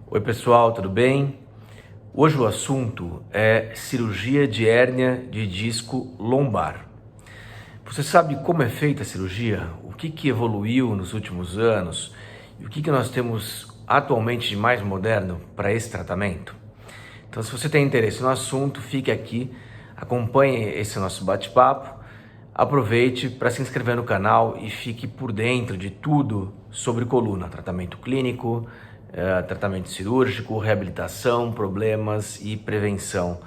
Oi pessoal, tudo bem? Hoje o assunto é cirurgia de hérnia de disco lombar. Você sabe como é feita a cirurgia? O que evoluiu nos últimos anos? E o que nós temos atualmente de mais moderno para esse tratamento? Então, se você tem interesse no assunto, fique aqui, acompanhe esse nosso bate-papo, aproveite para se inscrever no canal e fique por dentro de tudo sobre coluna, tratamento clínico, tratamento cirúrgico, reabilitação, problemas e prevenção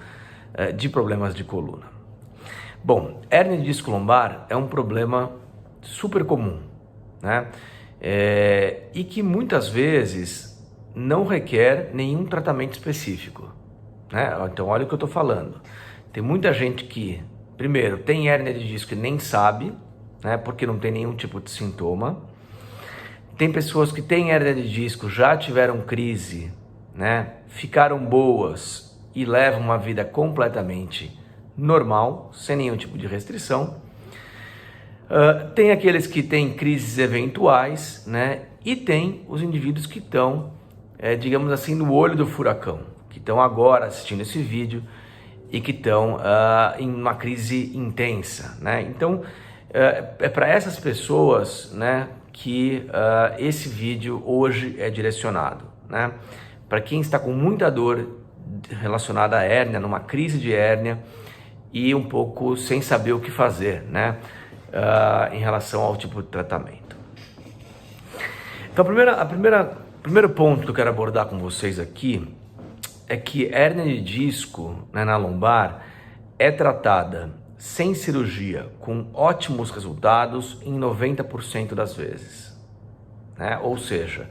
de problemas de coluna. Bom, hérnia de disco lombar é um problema super comum, né? E que muitas vezes não requer nenhum tratamento específico, né? Então olha o que eu estou falando. Tem muita gente que, primeiro, tem hérnia de disco e nem sabe, né? Porque não tem nenhum tipo de sintoma. Tem pessoas que têm hérnia de disco, já tiveram crise, né? Ficaram boas e levam uma vida completamente normal, sem nenhum tipo de restrição. Tem aqueles que têm crises eventuais, né? E tem os indivíduos que estão, digamos assim, no olho do furacão, que estão agora assistindo esse vídeo e que estão em uma crise intensa, né? Então, é para essas pessoas, né, que esse vídeo hoje é direcionado, né? Para quem está com muita dor relacionada à hérnia, numa crise de hérnia e um pouco sem saber o que fazer, né? Em relação ao tipo de tratamento. Então, o primeiro ponto que eu quero abordar com vocês aqui é que hérnia de disco, né, na lombar é tratada sem cirurgia, com ótimos resultados em 90% das vezes, né? Ou seja,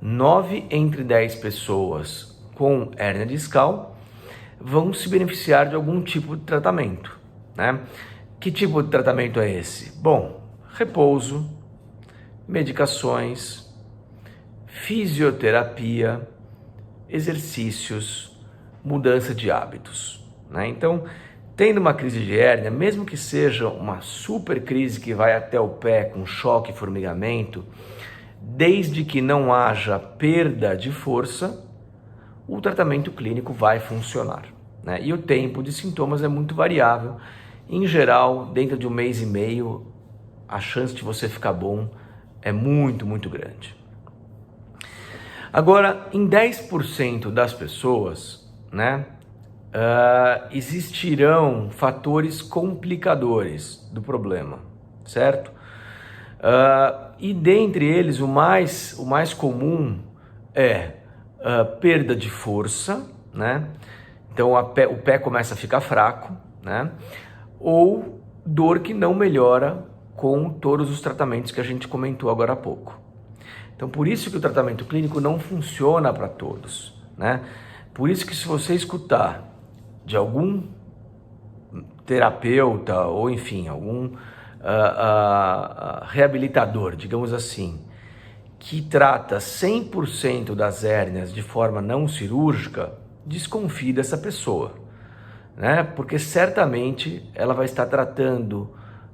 9 entre 10 pessoas com hérnia discal vão se beneficiar de algum tipo de tratamento, né? Que tipo de tratamento é esse? Bom, repouso, medicações, fisioterapia, exercícios, mudança de hábitos, né? Então, tendo uma crise de hérnia, mesmo que seja uma super crise que vai até o pé com choque e formigamento, desde que não haja perda de força, o tratamento clínico vai funcionar, né? E o tempo de sintomas é muito variável. Em geral, dentro de 1 mês e meio, a chance de você ficar bom é muito, muito grande. Agora, em 10% das pessoas, né, existirão fatores complicadores do problema, certo? E dentre eles, o mais comum é perda de força, né? Então o pé começa a ficar fraco, né? Ou dor que não melhora com todos os tratamentos que a gente comentou agora há pouco. Então, por isso que o tratamento clínico não funciona para todos, né? Por isso que se você escutar de algum terapeuta ou, enfim, algum reabilitador, digamos assim, que trata 100% das hérnias de forma não cirúrgica, desconfie dessa pessoa, né? Porque certamente ela vai estar tratando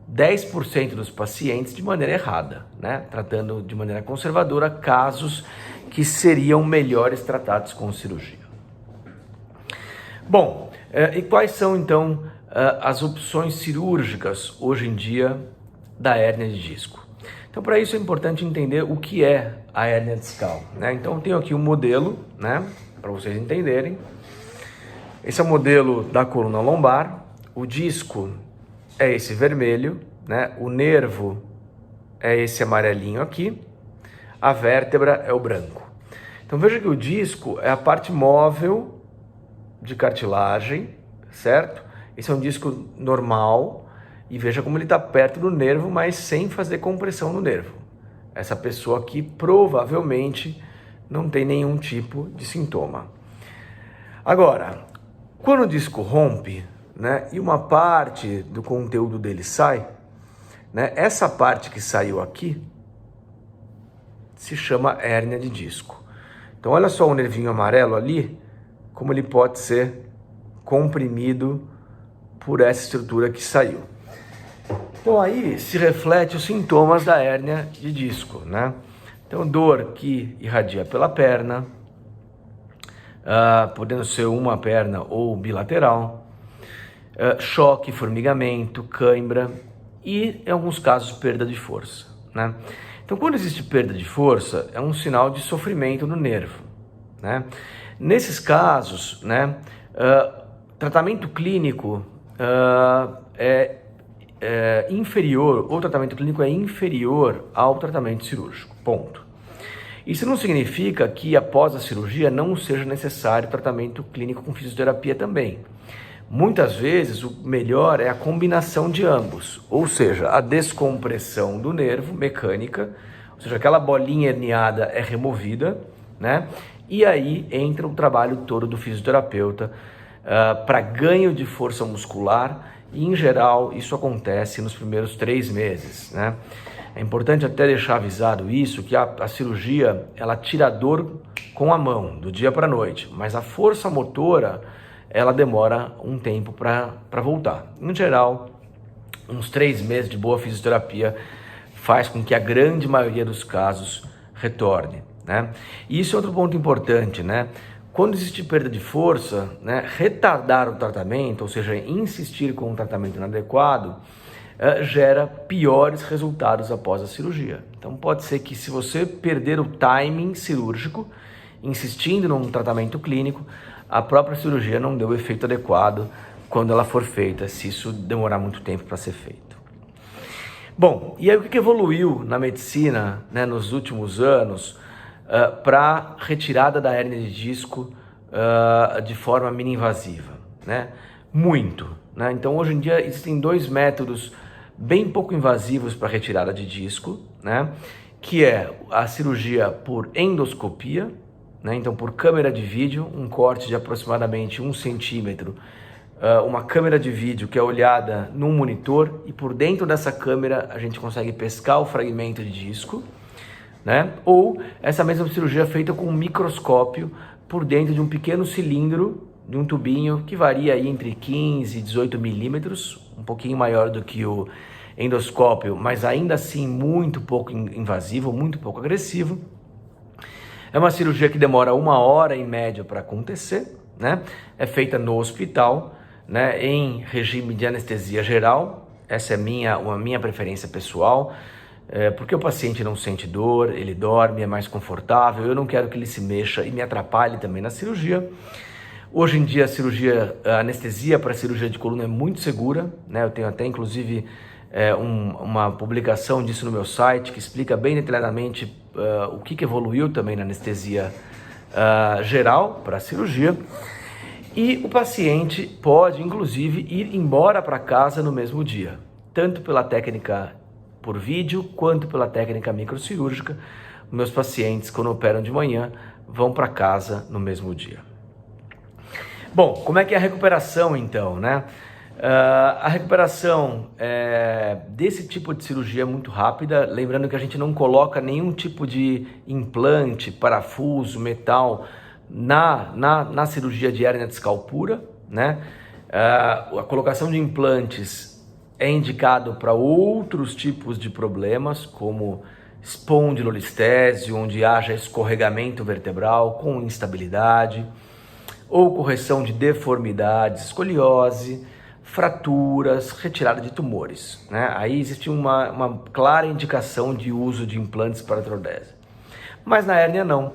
10% dos pacientes de maneira errada, né? Tratando de maneira conservadora casos que seriam melhores tratados com cirurgia. Bom, e quais são então as opções cirúrgicas hoje em dia da hérnia de disco? Então, para isso é importante entender o que é a hérnia discal, né? Então, eu tenho aqui um modelo, né, para vocês entenderem. Esse é o modelo da coluna lombar. O disco é esse vermelho, né? O nervo é esse amarelinho aqui. A vértebra é o branco. Então, veja que o disco é a parte móvel de cartilagem, certo? Esse é um disco normal e veja como ele está perto do nervo, mas sem fazer compressão no nervo. Essa pessoa aqui provavelmente não tem nenhum tipo de sintoma. Agora, quando o disco rompe, né, e uma parte do conteúdo dele sai, né, essa parte que saiu aqui se chama hérnia de disco. Então, olha só o nervinho amarelo ali, como ele pode ser comprimido por essa estrutura que saiu. Então aí se reflete os sintomas da hérnia de disco, né? Então dor que irradia pela perna, podendo ser uma perna ou bilateral, choque, formigamento, cãibra e, em alguns casos, perda de força, né? Então, quando existe perda de força, é um sinal de sofrimento no nervo, né? Nesses casos, né, tratamento clínico é inferior, ou tratamento clínico é inferior ao tratamento cirúrgico, ponto. Isso não significa que após a cirurgia não seja necessário tratamento clínico com fisioterapia também. Muitas vezes o melhor é a combinação de ambos, ou seja, a descompressão do nervo mecânica, ou seja, aquela bolinha herniada é removida, né? E aí entra o trabalho todo do fisioterapeuta para ganho de força muscular e, em geral, isso acontece nos primeiros 3 meses, né? É importante até deixar avisado isso, que a cirurgia, ela tira a dor com a mão, do dia para a noite, mas a força motora, ela demora um tempo para voltar. Em geral, uns 3 meses de boa fisioterapia faz com que a grande maioria dos casos retorne, né? E isso é outro ponto importante, né? Quando existe perda de força, né, retardar o tratamento, ou seja, insistir com um tratamento inadequado, gera piores resultados após a cirurgia. Então pode ser que, se você perder o timing cirúrgico, insistindo num tratamento clínico, a própria cirurgia não deu o efeito adequado quando ela for feita, se isso demorar muito tempo para ser feito. Bom, e aí o que evoluiu na medicina, né, nos últimos anos para retirada da hérnia de disco de forma mini-invasiva, né? Muito, né? Então hoje em dia existem 2 métodos bem pouco invasivos para retirada de disco, né? Que é a cirurgia por endoscopia, né? Então por câmera de vídeo, um corte de aproximadamente 1 centímetro, uma câmera de vídeo que é olhada num monitor e por dentro dessa câmera a gente consegue pescar o fragmento de disco, né? Ou essa mesma cirurgia feita com um microscópio por dentro de um pequeno cilindro, de um tubinho que varia aí entre 15 e 18 milímetros, um pouquinho maior do que o endoscópio, mas ainda assim muito pouco invasivo, muito pouco agressivo. É uma cirurgia que demora 1 hora em média para acontecer, né? É feita no hospital, né, em regime de anestesia geral. Essa é uma minha preferência pessoal, porque o paciente não sente dor, ele dorme, é mais confortável, eu não quero que ele se mexa e me atrapalhe também na cirurgia. Hoje em dia a anestesia para cirurgia de coluna é muito segura, né? Eu tenho até inclusive uma publicação disso no meu site que explica bem detalhadamente o que evoluiu também na anestesia geral para a cirurgia. E o paciente pode inclusive ir embora para casa no mesmo dia, tanto pela técnica por vídeo quanto pela técnica microcirúrgica. Meus pacientes, quando operam de manhã, vão para casa no mesmo dia. Bom, como é que é a recuperação então, né? A recuperação desse tipo de cirurgia é muito rápida, lembrando que a gente não coloca nenhum tipo de implante, parafuso, metal na cirurgia de hérnia discal pura, né? A colocação de implantes é indicado para outros tipos de problemas, como espondilolistese, onde haja escorregamento vertebral com instabilidade, ou correção de deformidades, escoliose, fraturas, retirada de tumores, né? Aí existe uma clara indicação de uso de implantes para artrodese. Mas na hérnia não.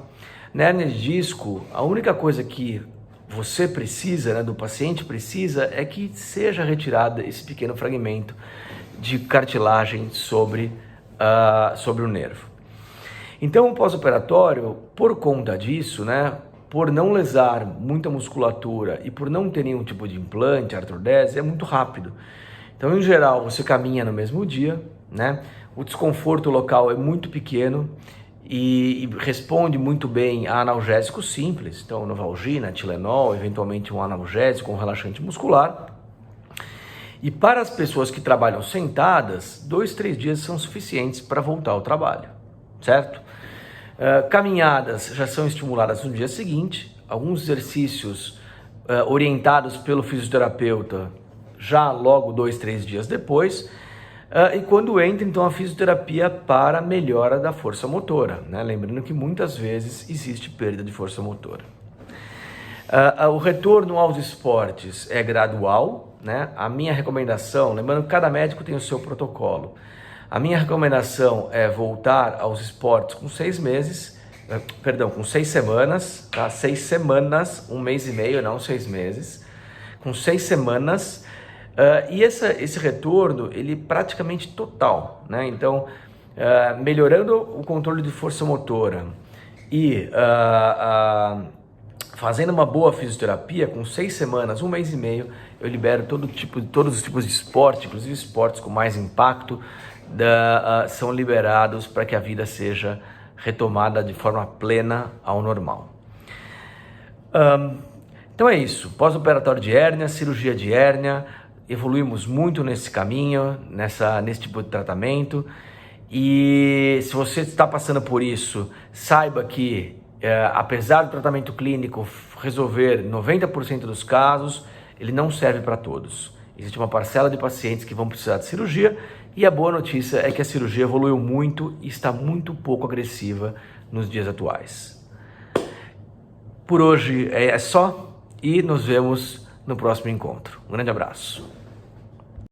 Na hérnia de disco, a única coisa que você precisa, né, do paciente precisa, é que seja retirado esse pequeno fragmento de cartilagem sobre o nervo. Então, o pós-operatório, por conta disso, né, por não lesar muita musculatura e por não ter nenhum tipo de implante, artrodese, é muito rápido. Então, em geral, você caminha no mesmo dia, né? O desconforto local é muito pequeno e responde muito bem a analgésicos simples, então Novalgina, Tilenol, eventualmente um analgésico, um relaxante muscular. E para as pessoas que trabalham sentadas, 2, 3 dias são suficientes para voltar ao trabalho, certo? Caminhadas já são estimuladas no dia seguinte, alguns exercícios orientados pelo fisioterapeuta já logo 2, 3 dias depois, e quando entra então a fisioterapia para melhora da força motora, né? Lembrando que muitas vezes existe perda de força motora. O retorno aos esportes é gradual, né? A minha recomendação, lembrando que cada médico tem o seu protocolo, a minha recomendação é voltar aos esportes com 6 semanas, tá? 6 semanas, 1 mês e meio, não 6 meses, com 6 semanas, e esse retorno, ele é praticamente total, né? Então, melhorando o controle de força motora e fazendo uma boa fisioterapia, com 6 semanas, 1 mês e meio, eu libero todos os tipos de esporte, inclusive esportes com mais impacto, são liberados para que a vida seja retomada de forma plena ao normal. Então é isso, pós-operatório de hérnia, cirurgia de hérnia, evoluímos muito nesse caminho, nesse tipo de tratamento, e se você está passando por isso, saiba que apesar do tratamento clínico resolver 90% dos casos, ele não serve para todos. Existe uma parcela de pacientes que vão precisar de cirurgia, e a boa notícia é que a cirurgia evoluiu muito e está muito pouco agressiva nos dias atuais. Por hoje é só, e nos vemos no próximo encontro. Um grande abraço.